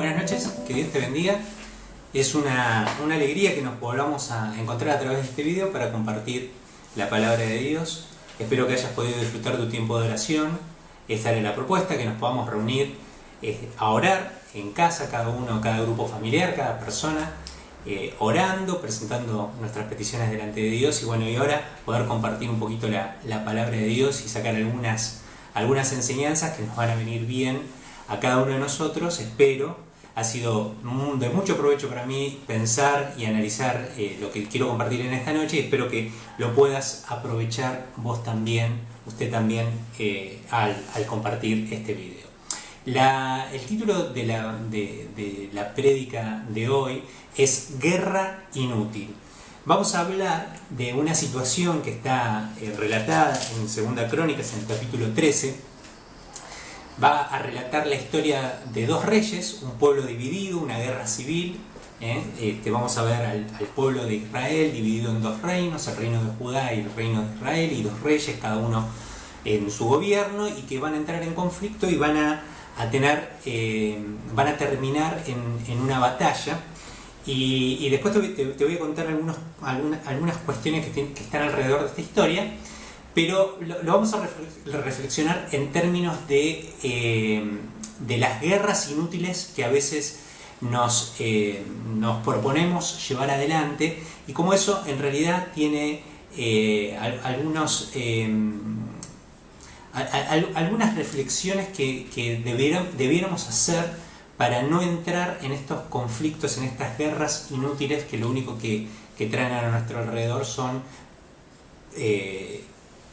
Buenas noches, que Dios te bendiga. Es una alegría que nos volvamos a encontrar a través de este video para compartir la palabra de Dios. Espero que hayas podido disfrutar tu tiempo de oración. Esta era la propuesta, que nos podamos reunir a orar en casa, cada uno, cada grupo familiar, cada persona, orando, presentando nuestras peticiones delante de Dios. Y bueno, y ahora poder compartir un poquito la palabra de Dios y sacar algunas enseñanzas que nos van a venir bien a cada uno de nosotros. Espero. Ha sido de mucho provecho para mí pensar y analizar lo que quiero compartir en esta noche, y espero que lo puedas aprovechar vos también, usted también, al compartir este video. El título de la prédica de hoy es Guerra Inútil. Vamos a hablar de una situación que está relatada en 2 Crónicas, en el capítulo 13. Va a relatar la historia de dos reyes, un pueblo dividido, una guerra civil. Vamos a ver al pueblo de Israel dividido en dos reinos, el reino de Judá y el reino de Israel, y dos reyes, cada uno en su gobierno, y que van a entrar en conflicto y van a terminar en una batalla. Y después te voy a contar algunas cuestiones que están alrededor de esta historia. Pero lo vamos a reflexionar en términos de las guerras inútiles que a veces nos proponemos llevar adelante, y cómo eso en realidad tiene algunas reflexiones que debiéramos hacer para no entrar en estos conflictos, en estas guerras inútiles que lo único que traen a nuestro alrededor son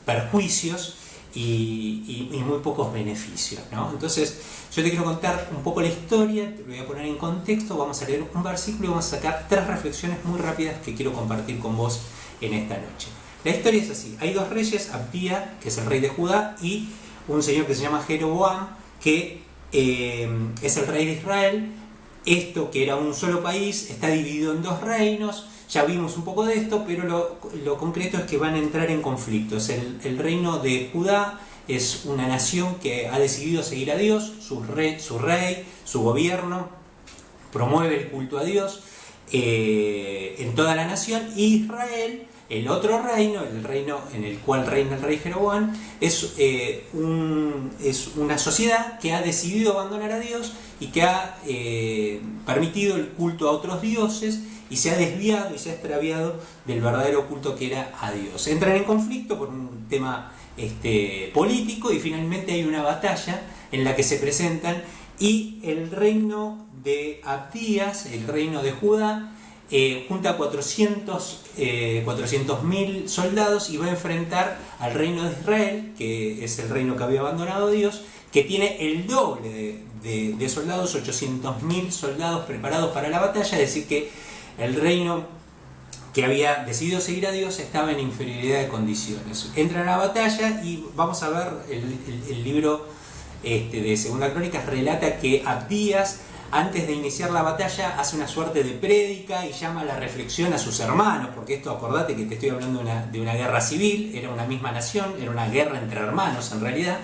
perjuicios y muy pocos beneficios, ¿no? Entonces, yo te quiero contar un poco la historia, te lo voy a poner en contexto, vamos a leer un versículo y vamos a sacar 3 reflexiones muy rápidas que quiero compartir con vos en esta noche. La historia es así: hay dos reyes, Abdías, que es el rey de Judá, y un señor que se llama Jeroboam, que es el rey de Israel. Esto, que era un solo país, está dividido en dos reinos. Ya vimos un poco de esto, pero lo concreto es que van a entrar en conflictos. El reino de Judá es una nación que ha decidido seguir a Dios, su rey, su gobierno, promueve el culto a Dios en toda la nación. Y Israel, el otro reino, el reino en el cual reina el rey Jeroboam, es una sociedad que ha decidido abandonar a Dios y que ha permitido el culto a otros dioses, y se ha desviado y se ha extraviado del verdadero culto que era a Dios. Entran en conflicto por un tema político, y finalmente hay una batalla en la que se presentan, y el reino de Abdías, el reino de Judá, junta 400.000 soldados y va a enfrentar al reino de Israel, que es el reino que había abandonado a Dios, que tiene el doble de soldados, 800.000 soldados preparados para la batalla. Es decir, que el reino que había decidido seguir a Dios estaba en inferioridad de condiciones. Entran a la batalla y vamos a ver el libro de 2 Crónicas relata que Abdías, antes de iniciar la batalla, hace una suerte de prédica y llama a la reflexión a sus hermanos, porque esto, acordate que te estoy hablando de una guerra civil, era una misma nación, era una guerra entre hermanos en realidad,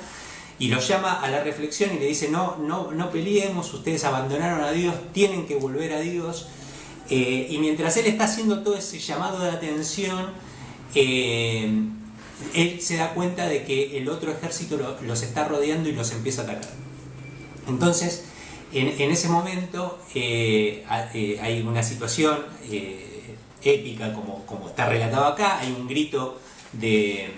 y los llama a la reflexión y le dice: no peleemos, ustedes abandonaron a Dios, tienen que volver a Dios. Y mientras él está haciendo todo ese llamado de atención, él se da cuenta de que el otro ejército los está rodeando y los empieza a atacar. Entonces, en ese momento hay una situación épica, como está relatado acá. Hay un grito de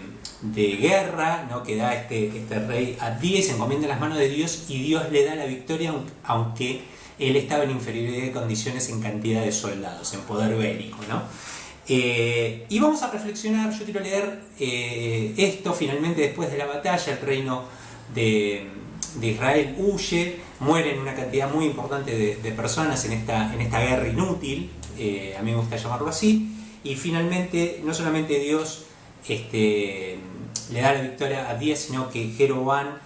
guerra, ¿no?, que da este rey Abdías, y se encomienda en las manos de Dios, y Dios le da la victoria, aunque él estaba en inferioridad de condiciones en cantidad de soldados, en poder bélico, ¿no? Y vamos a reflexionar. Yo quiero leer esto. Finalmente, después de la batalla, el reino de Israel huye, mueren una cantidad muy importante de personas en esta guerra inútil, a mí me gusta llamarlo así, y finalmente no solamente Dios le da la victoria a Abdías, sino que Jeroboam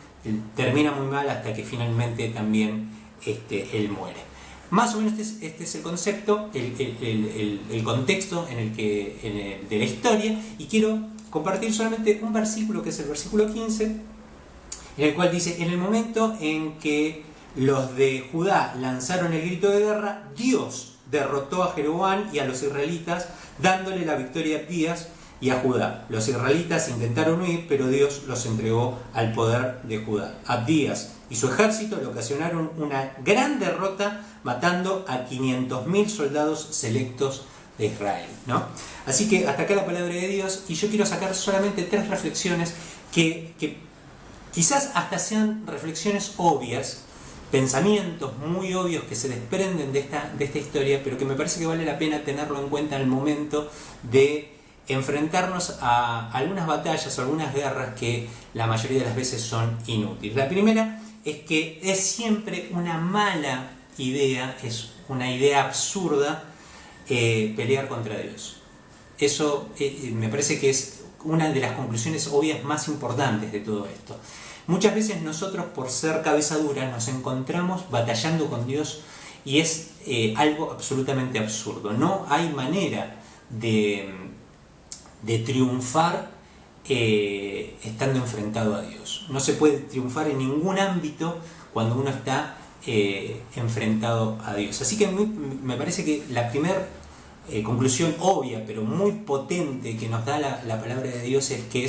termina muy mal, hasta que finalmente también él muere. Más o menos este es el concepto, el contexto de la historia, y quiero compartir solamente un versículo, que es el versículo 15, en el cual dice: en el momento en que los de Judá lanzaron el grito de guerra, Dios derrotó a Jeroboam y a los israelitas, dándole la victoria a Abdías y a Judá. Los israelitas intentaron huir, pero Dios los entregó al poder de Judá. Abdías y su ejército le ocasionaron una gran derrota, matando a 500.000 soldados selectos de Israel, ¿no? Así que hasta acá la palabra de Dios, y yo quiero sacar solamente 3 reflexiones que quizás hasta sean reflexiones obvias, pensamientos muy obvios que se desprenden de esta historia, pero que me parece que vale la pena tenerlo en cuenta al momento de enfrentarnos a algunas batallas o algunas guerras que la mayoría de las veces son inútiles. La primera es que es siempre una mala idea, es una idea absurda pelear contra Dios. Eso me parece que es una de las conclusiones obvias más importantes de todo esto. Muchas veces nosotros, por ser cabeza dura, nos encontramos batallando con Dios y es algo absolutamente absurdo. No hay manera de triunfar estando enfrentado a Dios. No se puede triunfar en ningún ámbito cuando uno está enfrentado a Dios. Así que me parece que la primera conclusión obvia, pero muy potente, que nos da la palabra de Dios es que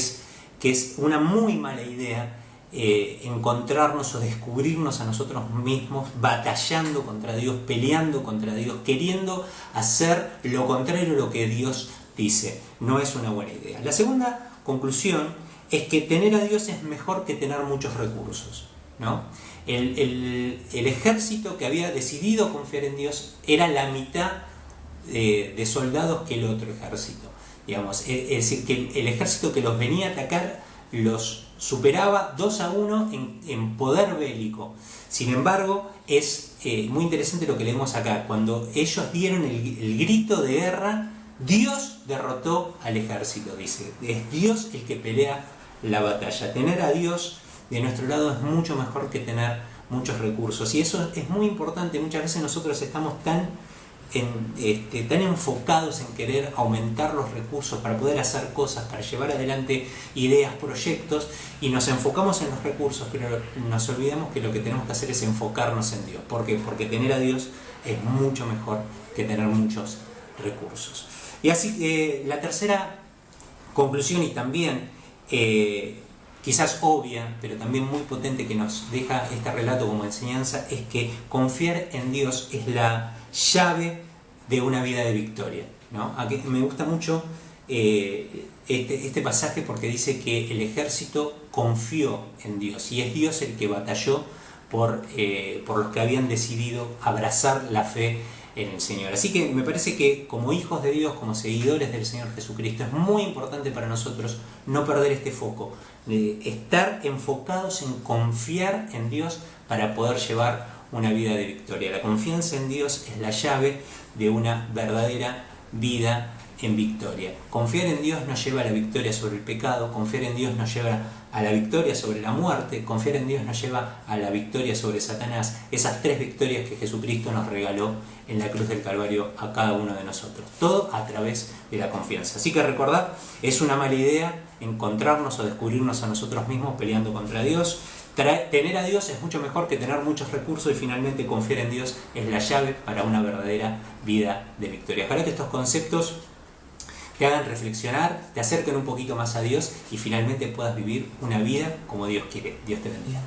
es una muy mala idea encontrarnos o descubrirnos a nosotros mismos batallando contra Dios, peleando contra Dios, queriendo hacer lo contrario a lo que Dios dice. No es una buena idea. La segunda conclusión es que tener a Dios es mejor que tener muchos recursos, ¿no? El ejército que había decidido confiar en Dios era la mitad de soldados que el otro ejército, digamos. Es decir, que el ejército que los venía a atacar los superaba 2-1 en poder bélico. Sin embargo, es muy interesante lo que leemos acá. Cuando ellos dieron el grito de guerra, Dios derrotó al ejército, dice. Es Dios el que pelea la batalla. Tener a Dios de nuestro lado es mucho mejor que tener muchos recursos. Y eso es muy importante. Muchas veces nosotros estamos tan enfocados en querer aumentar los recursos para poder hacer cosas, para llevar adelante ideas, proyectos, y nos enfocamos en los recursos, pero nos olvidamos que lo que tenemos que hacer es enfocarnos en Dios. ¿Por qué? Porque tener a Dios es mucho mejor que tener muchos recursos. Y así que la tercera conclusión, y también quizás obvia, pero también muy potente, que nos deja este relato como enseñanza, es que confiar en Dios es la llave de una vida de victoria, ¿no? Aquí me gusta mucho este pasaje, porque dice que el ejército confió en Dios, y es Dios el que batalló por los que habían decidido abrazar la fe en el Señor. Así que me parece que como hijos de Dios, como seguidores del Señor Jesucristo, es muy importante para nosotros no perder este foco, de estar enfocados en confiar en Dios para poder llevar una vida de victoria. La confianza en Dios es la llave de una verdadera vida en victoria. Confiar en Dios nos lleva a la victoria sobre el pecado, confiar en Dios nos lleva a la victoria sobre la muerte, confiar en Dios nos lleva a la victoria sobre Satanás, esas 3 victorias que Jesucristo nos regaló en la cruz del Calvario a cada uno de nosotros, todo a través de la confianza. Así que recordad, es una mala idea encontrarnos o descubrirnos a nosotros mismos peleando contra Dios. Tener a Dios es mucho mejor que tener muchos recursos, y finalmente confiar en Dios es la llave para una verdadera vida de victoria. Ojalá que estos conceptos te hagan reflexionar, te acerquen un poquito más a Dios y finalmente puedas vivir una vida como Dios quiere. Dios te bendiga.